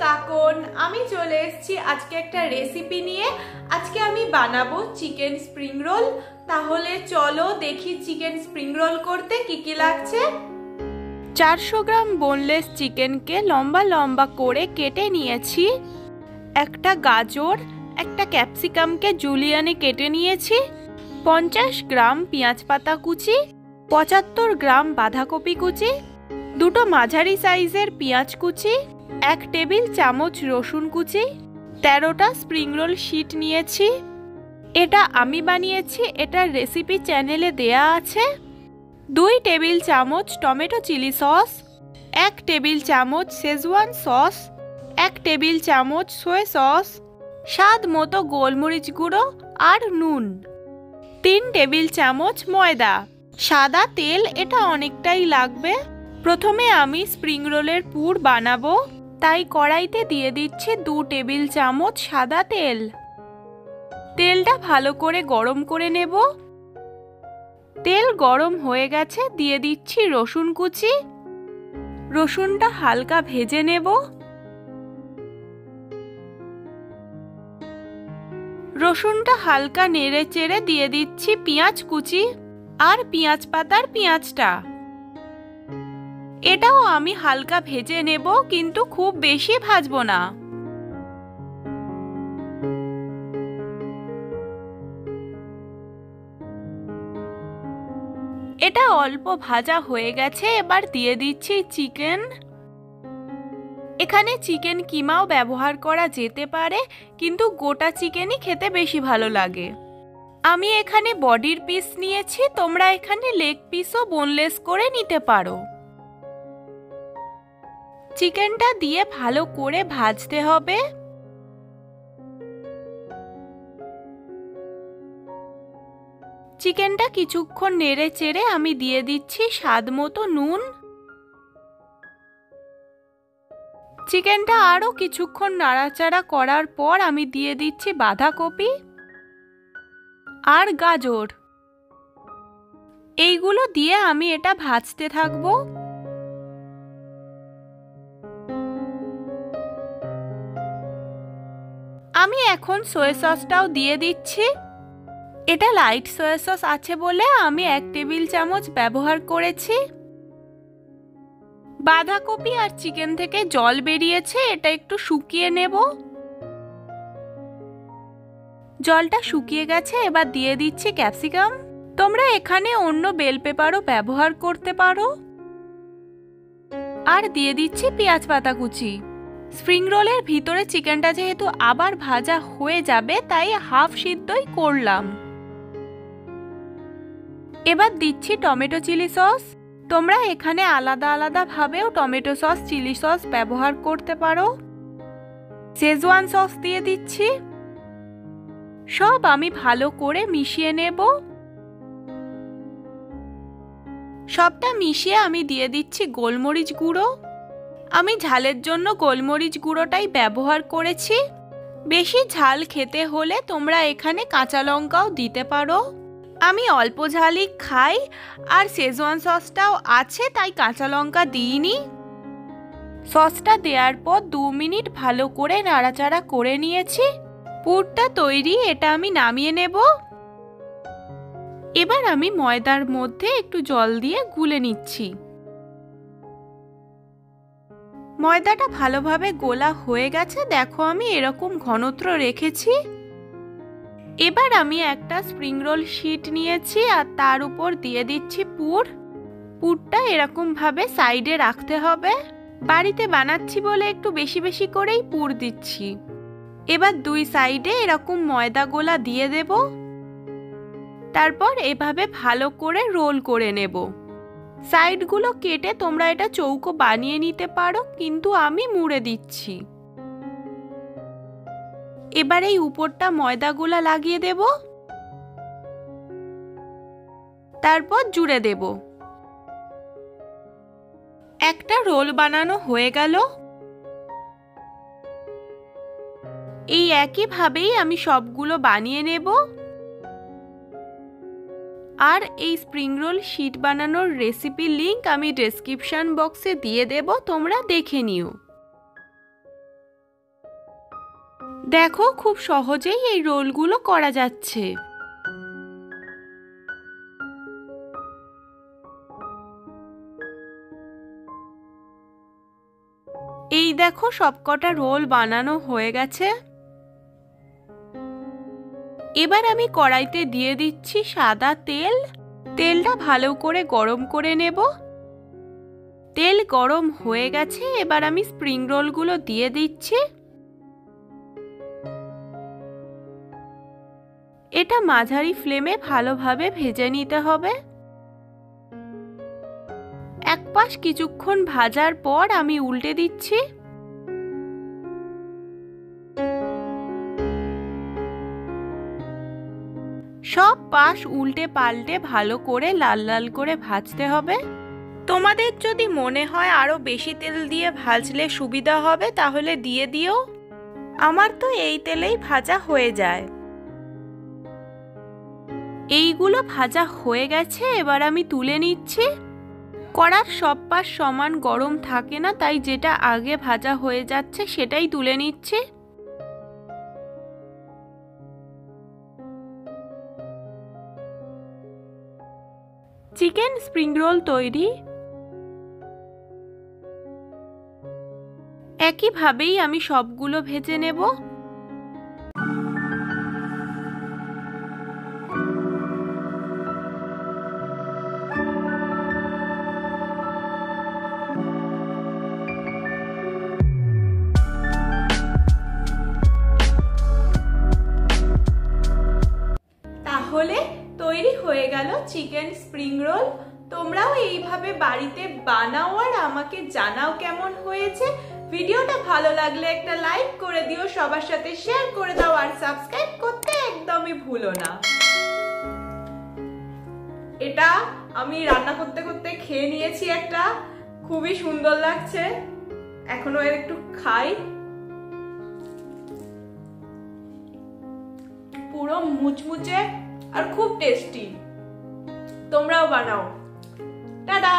কাকন আমি চলে এসেছি আজকে একটা রেসিপি নিয়ে। আজকে আমি বানাবো চিকেন স্প্রিং রোল। তাহলে চলো দেখি চিকেন স্প্রিং রোল করতে কি কি লাগছে। 400 গ্রাম বোনলেস চিকেনকে লম্বা লম্বা করে কেটে নিয়েছি। একটা গাজর, একটা ক্যাপসিকামকে জুলিয়ানে কেটে নিয়েছি। 50 গ্রাম পেঁয়াজ পাতা কুচি, 75 গ্রাম বাঁধাকপি কুচি, দুটো মাঝারি সাইজের পেঁয়াজ কুচি, 1 টেবিল চামচ রসুন কুচি, 13টা স্প্রিং রোল শীট নিয়েছি। এটা আমি বানিয়েছি, এটার রেসিপি চ্যানেলে দেয়া আছে। 2 টেবিল চামচ টমেটো চিলি সস, 1 টেবিল চামচ শেজওয়ান সস, 1 টেবিল চামচ সয়া সস, স্বাদ মতো গোলমরিচ গুঁড়ো আর নুন, 3 টেবিল চামচ ময়দা, সাদা তেল এটা অনেকটাই লাগবে। প্রথমে আমি স্প্রিং রোলের পুর বানাবো, তাই কড়াইতে দিয়ে দিচ্ছি 2 টেবিল চামচ সাদা তেল। তেলটা ভালো করে গরম করে নেব। তেল গরম হয়ে গেছে, দিয়ে দিচ্ছি রসুন কুচি। রসুনটা হালকা ভেজে নেব। রসুনটা হালকা নেড়ে চেড়ে দিয়ে দিচ্ছি পেঁয়াজ কুচি আর পেঁয়াজ পাতার পেঁয়াজটা। এটাও আমি হালকা ভেজে নেব, কিন্তু খুব বেশি ভাজবো না। এটা অল্প ভাজা হয়ে গেছে, এবার দিয়ে দিচ্ছি চিকেন। এখানে চিকেন কিমাও ব্যবহার করা যেতে পারে, কিন্তু গোটা চিকেনই খেতে বেশি ভালো লাগে। আমি এখানে বডির পিস নিয়েছি, তোমরা এখানে লেগ পিসও বোনলেস করে নিতে পারো। চিকেনটা দিয়ে ভালো করে ভাজতে হবে। চিকেনটা কিছুক্ষণ নেড়ে চেড়ে আমি দিয়ে দিচ্ছি স্বাদ মতো নুন। চিকেনটা আরও কিছুক্ষণ নাড়াচাড়া করার পর আমি দিয়ে দিচ্ছি বাঁধাকপি আর গাজর। এইগুলো দিয়ে আমি এটা ভাজতে থাকবো। আমি এখন সয়া সসটাও দিয়ে দিচ্ছি। এটা লাইট সয়া সস আছে বলে আমি 1 টেবিল চামচ ব্যবহার করেছি। বাঁধাকপি আর চিকেন থেকে জল বেরিয়েছে, এটা একটু শুকিয়ে নেব। জলটা শুকিয়ে গেছে, এবার দিয়ে দিচ্ছি ক্যাপসিকাম। তোমরা এখানে অন্য বেল পেপারও ব্যবহার করতে পারো। আর দিয়ে দিচ্ছি পেঁয়াজ পাতা কুচি। স্প্রিং রোলের ভিতরে চিকেনটা যেহেতু আবার ভাজা হয়ে যাবে, তাই হাফ সিদ্ধই করলাম। এবার দিচ্ছি টমেটো চিলি সস। তোমরা এখানে আলাদা আলাদা ভাবেও টমেটো সস, চিলি সস ব্যবহার করতে পারো। শেজওয়ান সস দিয়ে দিচ্ছি। সব আমি ভালো করে মিশিয়ে নেব। সবটা মিশিয়ে আমি দিয়ে দিচ্ছি গোলমরিচ গুঁড়ো। আমি ঝালের জন্য গোলমরিচ গুঁড়োটাই ব্যবহার করেছি। বেশি ঝাল খেতে হলে তোমরা এখানে কাঁচা লঙ্কাও দিতে পারো। আমি অল্প ঝালই খাই, আর শেজওয়ান সসটাও আছে, তাই কাঁচা লঙ্কা দিইনি। সসটা দেওয়ার পর 2 মিনিট ভালো করে নাড়াচাড়া করে নিয়েছি। পুরটা তৈরি, এটা আমি নামিয়ে নেব। এবার আমি ময়দার মধ্যে একটু জল দিয়ে গুলে নিচ্ছি। ময়দাটা ভালোভাবে গোলা হয়ে গেছে, দেখো আমি এরকম ঘনত্ব রেখেছি। এবার আমি একটা স্প্রিং রোল শীট নিয়েছি আর তার উপর দিয়ে দিচ্ছি পুর। পুরটা এরকম ভাবে সাইডে রাখতে হবে। বাড়িতে বানাচ্ছি বলে একটু বেশি বেশি করেই পুর দিচ্ছি। এবার 2 সাইডে এরকম ময়দা গোলা দিয়ে দেব। তারপর এভাবে ভালো করে রোল করে নেব। সাইডগুলো কেটে তোমরা এটা চৌকো বানিয়ে নিতে পারো, কিন্তু আমি মুড়ে দিচ্ছি। এবার এই উপরটা ময়দাগুলা লাগিয়ে দেব, তারপর জুড়ে দেব। একটা রোল বানানো হয়ে গেল। এই একইভাবেই আমি সবগুলো বানিয়ে নেব। আর এই স্প্রিং রোল শীট বানানোর রেসিপি লিংক আমি ডেসক্রিপশন বক্সে দিয়ে দেব, তোমরা দেখে নিও। দেখো খুব সহজেই এই রোলগুলো করা যাচ্ছে। এই দেখো সবকটা রোল বানানো হয়ে গেছে। এবার আমি কড়াইতে দিয়ে দিচ্ছি সাদা তেল। তেলটা ভালো করে গরম করে নেব। তেল গরম হয়ে গেছে, এবার আমি স্প্রিং রোলগুলো দিয়ে দিচ্ছি। এটা মাঝারি ফ্লেমে ভালোভাবে ভেজে নিতে হবে। এক পাশ কিছুক্ষণ ভাজার পর আমি উল্টে দিচ্ছি। সব পাশ উল্টে পাল্টে ভালো করে লাল লাল করে ভাজতে হবে। তোমাদের যদি মনে হয় আরো বেশি তেল দিয়ে ভাজলে সুবিধা হবে তাহলে দিয়ে দিও। আমার তো এই তেলেই ভাজা হয়ে যায়। এইগুলো ভাজা হয়ে গেছে, এবার আমি তুলে নিচ্ছি। কড়ার সব পাশ সমান গরম থাকে না, তাই যেটা আগে ভাজা হয়ে যাচ্ছে সেটাই তুলে নিচ্ছি। চিকেন স্প্রিং রোল তৈরি। একইভাবেই আমি সবগুলো ভেজে নেব। তাহলে তৈরি হয়ে গেল চিকেন স্প্রিং রোল। তোমরাও এইভাবে বাড়িতে বানাও আর আমাকে জানাও কেমন হয়েছে। ভিডিওটা ভালো লাগলে একটা লাইক করে দিও, সবার সাথে শেয়ার করে দাও আর সাবস্ক্রাইব করতে একদমই ভুলো না। এটা আমি রান্না করতে করতে খেয়ে নিয়েছি একটা, খুবই সুন্দর লাগছে। এখনো এর একটু খাই। পুরো মুচমুচে আর খুব টেস্টি। তোমরাও বানাও। টাটা।